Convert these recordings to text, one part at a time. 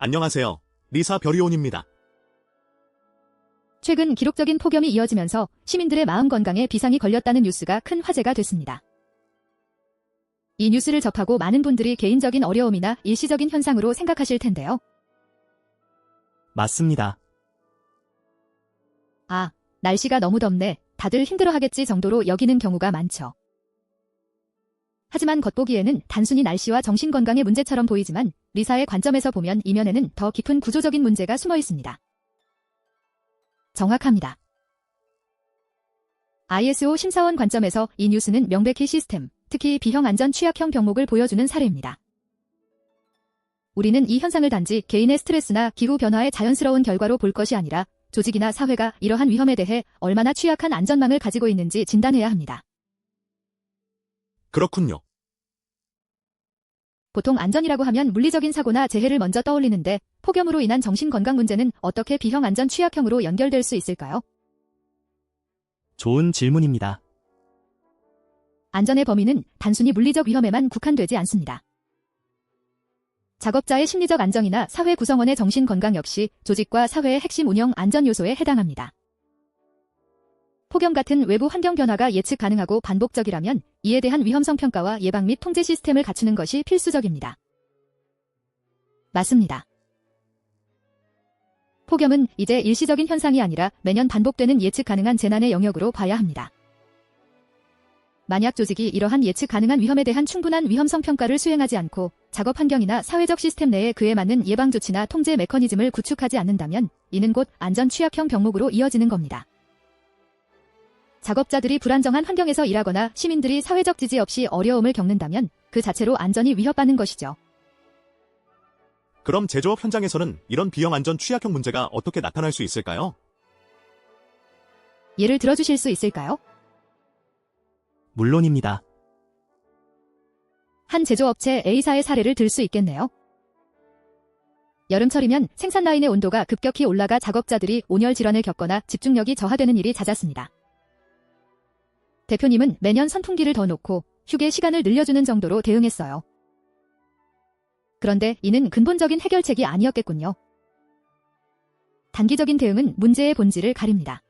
안녕하세요. 리사 별이온입니다. 최근 기록적인 폭염이 이어지면서 시민들의 마음 건강에 비상이 걸렸다는 뉴스가 큰 화제가 됐습니다. 이 뉴스를 접하고 많은 분들이 개인적인 어려움이나 일시적인 현상으로 생각하실 텐데요. 맞습니다. 아, 날씨가 너무 덥네. 다들 힘들어하겠지 정도로 여기는 경우가 많죠. 하지만 겉보기에는 단순히 날씨와 정신건강의 문제처럼 보이지만 리사의 관점에서 보면 이면에는 더 깊은 구조적인 문제가 숨어 있습니다. 정확합니다. ISO 심사원 관점에서 이 뉴스는 명백히 시스템, 특히 비형 안전 취약형 병목을 보여주는 사례입니다. 우리는 이 현상을 단지 개인의 스트레스나 기후 변화의 자연스러운 결과로 볼 것이 아니라 조직이나 사회가 이러한 위험에 대해 얼마나 취약한 안전망을 가지고 있는지 진단해야 합니다. 그렇군요. 보통 안전이라고 하면 물리적인 사고나 재해를 먼저 떠올리는데 폭염으로 인한 정신건강 문제는 어떻게 비형 안전 취약형으로 연결될 수 있을까요? 좋은 질문입니다. 안전의 범위는 단순히 물리적 위험에만 국한되지 않습니다. 작업자의 심리적 안정이나 사회 구성원의 정신건강 역시 조직과 사회의 핵심 운영 안전 요소에 해당합니다. 폭염 같은 외부 환경 변화가 예측 가능하고 반복적이라면 이에 대한 위험성 평가와 예방 및 통제 시스템을 갖추는 것이 필수적입니다. 맞습니다. 폭염은 이제 일시적인 현상이 아니라 매년 반복되는 예측 가능한 재난의 영역으로 봐야 합니다. 만약 조직이 이러한 예측 가능한 위험에 대한 충분한 위험성 평가를 수행하지 않고 작업 환경이나 사회적 시스템 내에 그에 맞는 예방 조치나 통제 메커니즘을 구축하지 않는다면 이는 곧 안전 취약형 병목으로 이어지는 겁니다. 작업자들이 불안정한 환경에서 일하거나 시민들이 사회적 지지 없이 어려움을 겪는다면 그 자체로 안전이 위협받는 것이죠. 그럼 제조업 현장에서는 이런 비형 안전 취약형 문제가 어떻게 나타날 수 있을까요? 예를 들어주실 수 있을까요? 물론입니다. 한 제조업체 A사의 사례를 들 수 있겠네요. 여름철이면 생산 라인의 온도가 급격히 올라가 작업자들이 온열 질환을 겪거나 집중력이 저하되는 일이 잦았습니다. 대표님은 매년 선풍기를 더 놓고 휴게 시간을 늘려주는 정도로 대응했어요. 그런데 이는 근본적인 해결책이 아니었겠군요. 단기적인 대응은 문제의 본질을 가립니다.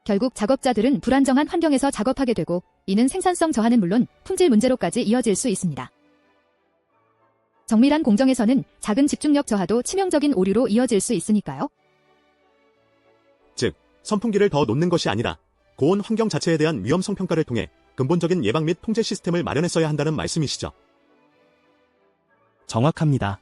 결국 작업자들은 불안정한 환경에서 작업하게 되고 이는 생산성 저하는 물론 품질 문제로까지 이어질 수 있습니다. 정밀한 공정에서는 작은 집중력 저하도 치명적인 오류로 이어질 수 있으니까요. 즉, 선풍기를 더 놓는 것이 아니라 고온 환경 자체에 대한 위험성 평가를 통해 근본적인 예방 및 통제 시스템을 마련했어야 한다는 말씀이시죠. 정확합니다.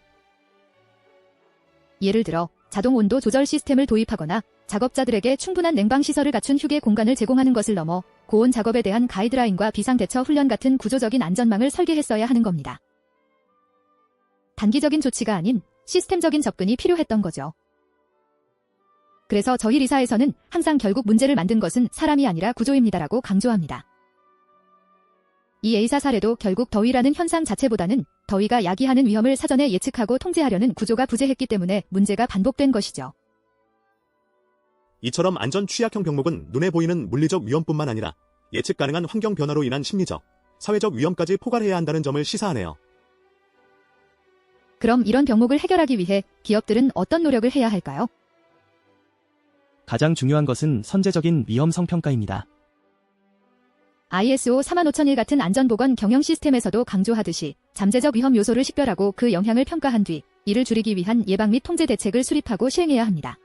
예를 들어 자동 온도 조절 시스템을 도입하거나 작업자들에게 충분한 냉방 시설을 갖춘 휴게 공간을 제공하는 것을 넘어 고온 작업에 대한 가이드라인과 비상대처 훈련 같은 구조적인 안전망을 설계했어야 하는 겁니다. 단기적인 조치가 아닌 시스템적인 접근이 필요했던 거죠. 그래서 저희 리사에서는 항상 결국 문제를 만든 것은 사람이 아니라 구조입니다라고 강조합니다. 이 A사 사례도 결국 더위라는 현상 자체보다는 더위가 야기하는 위험을 사전에 예측하고 통제하려는 구조가 부재했기 때문에 문제가 반복된 것이죠. 이처럼 안전 취약형 병목은 눈에 보이는 물리적 위험뿐만 아니라 예측 가능한 환경 변화로 인한 심리적, 사회적 위험까지 포괄해야 한다는 점을 시사하네요. 그럼 이런 병목을 해결하기 위해 기업들은 어떤 노력을 해야 할까요? 가장 중요한 것은 선제적인 위험성 평가입니다. ISO 45001 같은 안전보건 경영 시스템에서도 강조하듯이 잠재적 위험 요소를 식별하고 그 영향을 평가한 뒤 이를 줄이기 위한 예방 및 통제 대책을 수립하고 시행해야 합니다.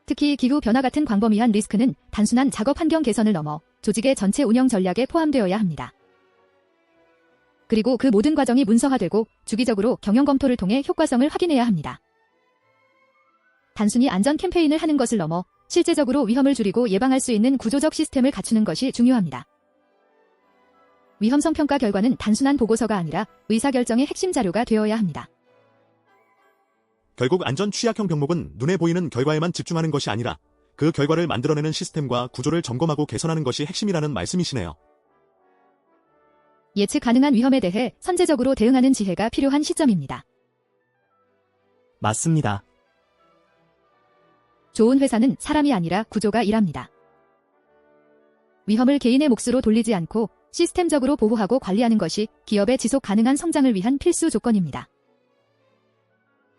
특히 기후 변화 같은 광범위한 리스크는 단순한 작업 환경 개선을 넘어 조직의 전체 운영 전략에 포함되어야 합니다. 그리고 그 모든 과정이 문서화되고 주기적으로 경영 검토를 통해 효과성을 확인해야 합니다. 단순히 안전 캠페인을 하는 것을 넘어 실제적으로 위험을 줄이고 예방할 수 있는 구조적 시스템을 갖추는 것이 중요합니다. 위험성 평가 결과는 단순한 보고서가 아니라 의사결정의 핵심 자료가 되어야 합니다. 결국 안전 취약형 병목은 눈에 보이는 결과에만 집중하는 것이 아니라 그 결과를 만들어내는 시스템과 구조를 점검하고 개선하는 것이 핵심이라는 말씀이시네요. 예측 가능한 위험에 대해 선제적으로 대응하는 지혜가 필요한 시점입니다. 맞습니다. 좋은 회사는 사람이 아니라 구조가 일합니다. 위험을 개인의 몫으로 돌리지 않고 시스템적으로 보호하고 관리하는 것이 기업의 지속 가능한 성장을 위한 필수 조건입니다.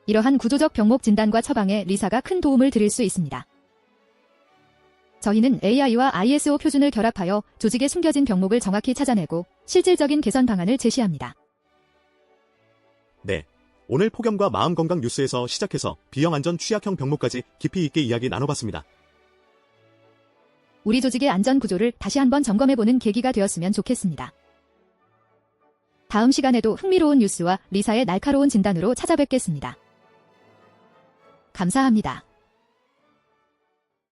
이러한 구조적 병목 진단과 처방에 리사가 큰 도움을 드릴 수 있습니다. 저희는 AI와 ISO 표준을 결합하여 조직에 숨겨진 병목을 정확히 찾아내고 실질적인 개선 방안을 제시합니다. 네. 오늘 폭염과 마음건강 뉴스에서 시작해서 비형안전 취약형 병목까지 깊이 있게 이야기 나눠봤습니다. 우리 조직의 안전 구조를 다시 한번 점검해보는 계기가 되었으면 좋겠습니다. 다음 시간에도 흥미로운 뉴스와 리사의 날카로운 진단으로 찾아뵙겠습니다. 감사합니다.